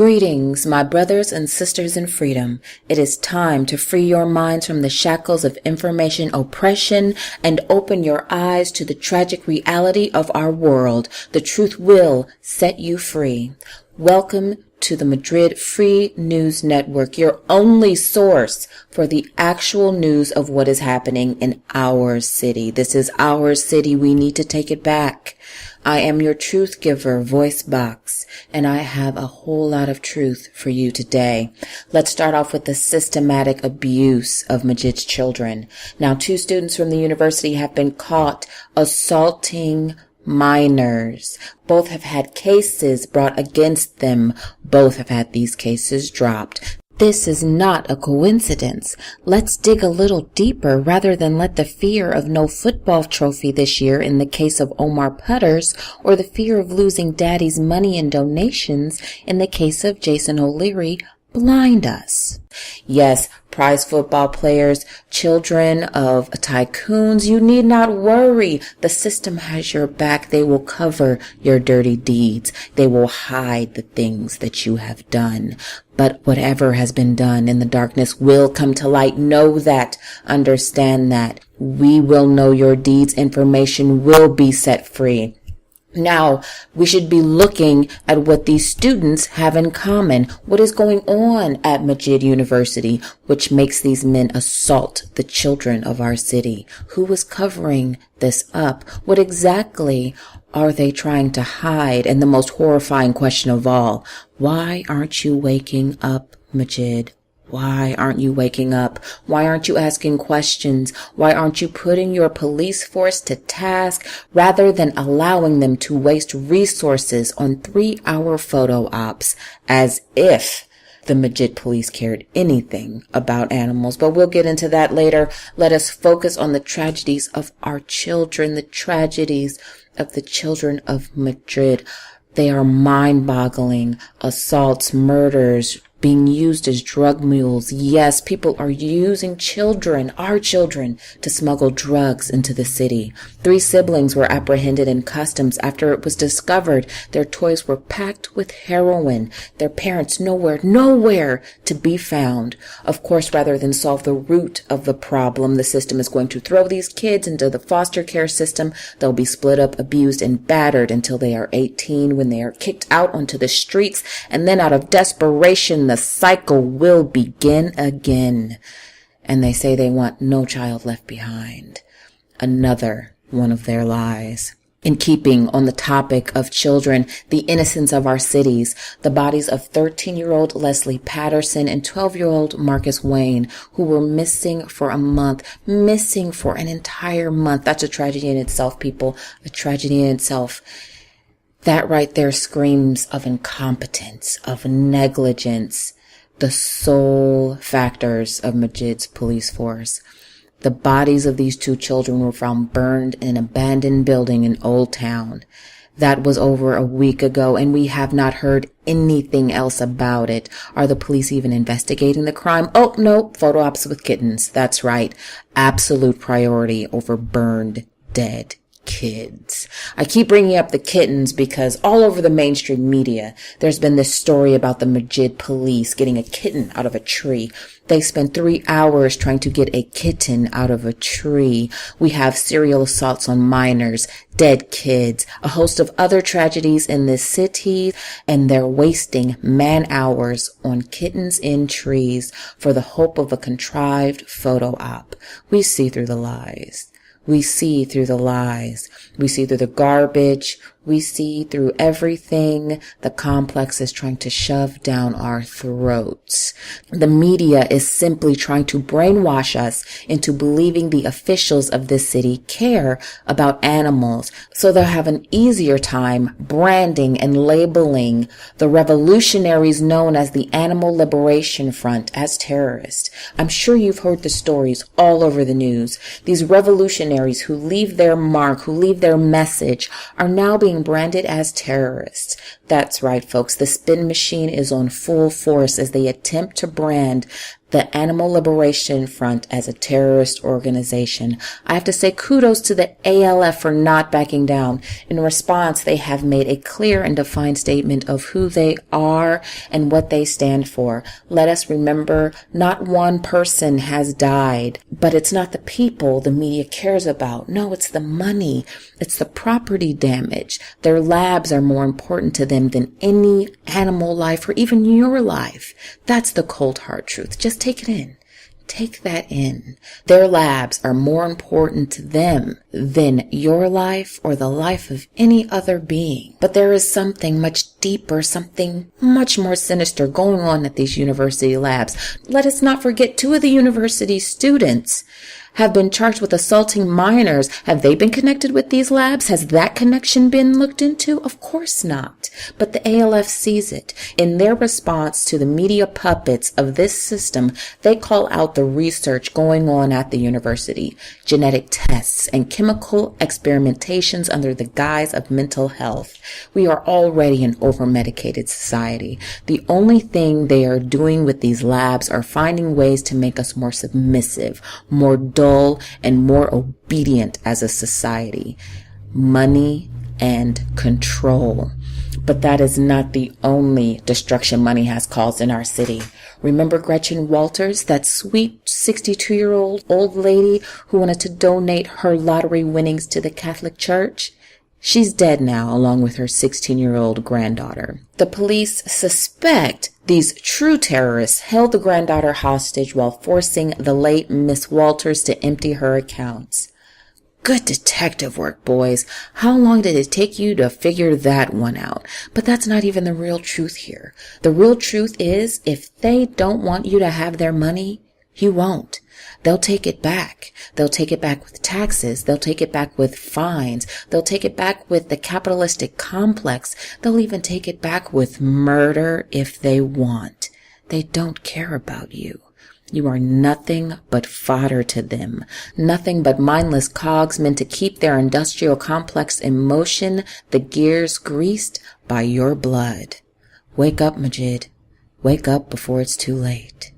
Greetings, my brothers and sisters in freedom. It is time to free your minds from the shackles of information oppression and open your eyes to the tragic reality of our world. The truth will set you free. Welcome to the Madrid Free News Network, your only source for the actual news of what is happening in our city. This is our city. We need to take it back. I am your truth giver, Voice Box, and I have a whole lot of truth for you today. Let's start off with the systematic abuse of Magid's children. Now, 2 students from the university have been caught assaulting minors. Both have had cases brought against them. Both have had these cases dropped. This is not a coincidence. Let's dig a little deeper rather than let the fear of no football trophy this year in the case of Omar Putters or the fear of losing daddy's money and donations in the case of Jason O'Leary blind us. Yes, prize football players, children of tycoons, you need not worry. The system has your back. They will cover your dirty deeds. They will hide the things that you have done. But whatever has been done in the darkness will come to light. Know that. Understand that. We will know your deeds. Information will be set free. Now, we should be looking at what these students have in common. What is going on at Magid University, which makes these men assault the children of our city? Who is covering this up? What exactly are they trying to hide? And the most horrifying question of all, why aren't you waking up, Magid? Why aren't you waking up? Why aren't you asking questions? Why aren't you putting your police force to task rather than allowing them to waste resources on 3-hour photo ops as if the Magid police cared anything about animals? But we'll get into that later. Let us focus on the tragedies of our children, the tragedies of the children of Madrid. They are mind-boggling. Assaults, murders, being used as drug mules. Yes, people are using children, our children, to smuggle drugs into the city. 3 siblings were apprehended in customs after it was discovered their toys were packed with heroin. Their parents nowhere to be found. Of course, rather than solve the root of the problem, the system is going to throw these kids into the foster care system. They'll be split up, abused, and battered until they are 18, when they are kicked out onto the streets, and then out of desperation, the cycle will begin again. And they say they want no child left behind. Another one of their lies. In keeping on the topic of children, the innocence of our cities, the bodies of 13-year-old Leslie Patterson and 12-year-old Marcus Wayne, who were missing for a month, missing for an entire month. That's a tragedy in itself, people, a tragedy in itself. That right there screams of incompetence, of negligence, the sole factors of Magid's police force. The bodies of these 2 children were found burned in an abandoned building in Old Town. That was over a week ago, and we have not heard anything else about it. Are the police even investigating the crime? Oh, no, photo ops with kittens. That's right. Absolute priority over burned, dead kids. I keep bringing up the kittens because all over the mainstream media, there's been this story about the Magid police getting a kitten out of a tree. They spent 3 hours trying to get a kitten out of a tree. We have serial assaults on minors, dead kids, a host of other tragedies in this city, and they're wasting man-hours on kittens in trees for the hope of a contrived photo op. We see through the lies. We see through the lies. We see through the garbage. We see through everything the complex is trying to shove down our throats. The media is simply trying to brainwash us into believing the officials of this city care about animals, so they'll have an easier time branding and labeling the revolutionaries known as the Animal Liberation Front as terrorists. I'm sure you've heard the stories all over the news. These revolutionaries who leave their mark, who leave their message, are now being branded as terrorists. That's right, folks. The spin machine is on full force as they attempt to brand the Animal Liberation Front as a terrorist organization. I have to say kudos to the ALF for not backing down. In response, they have made a clear and defined statement of who they are and what they stand for. Let us remember, not one person has died, but it's not the people the media cares about. No, it's the money. It's the property damage. Their labs are more important to them than any animal life or even your life. That's the cold hard truth. Just take it in. Take that in. Their labs are more important to them than your life or the life of any other being. But there is something much deeper, something much more sinister going on at these university labs. Let us not forget 2 of the university students have been charged with assaulting minors. Have they been connected with these labs? Has that connection been looked into? Of course not. But the ALF sees it. In their response to the media puppets of this system, they call out the research going on at the university, genetic tests, and chemical experimentations under the guise of mental health. We are already an over-medicated society. The only thing they are doing with these labs are finding ways to make us more submissive, more dull, and more obedient as a society. Money and control. But that is not the only destruction money has caused in our city. Remember Gretchen Walters, that sweet 62-year-old old lady who wanted to donate her lottery winnings to the Catholic Church? She's dead now, along with her 16-year-old granddaughter. The police suspect these true terrorists held the granddaughter hostage while forcing the late Miss Walters to empty her accounts. Good detective work, boys. How long did it take you to figure that one out? But that's not even the real truth here. The real truth is, if they don't want you to have their money, you won't. They'll take it back. They'll take it back with taxes. They'll take it back with fines. They'll take it back with the capitalistic complex. They'll even take it back with murder if they want. They don't care about you. You are nothing but fodder to them, nothing but mindless cogs meant to keep their industrial complex in motion, the gears greased by your blood. Wake up, Magid. Wake up before it's too late.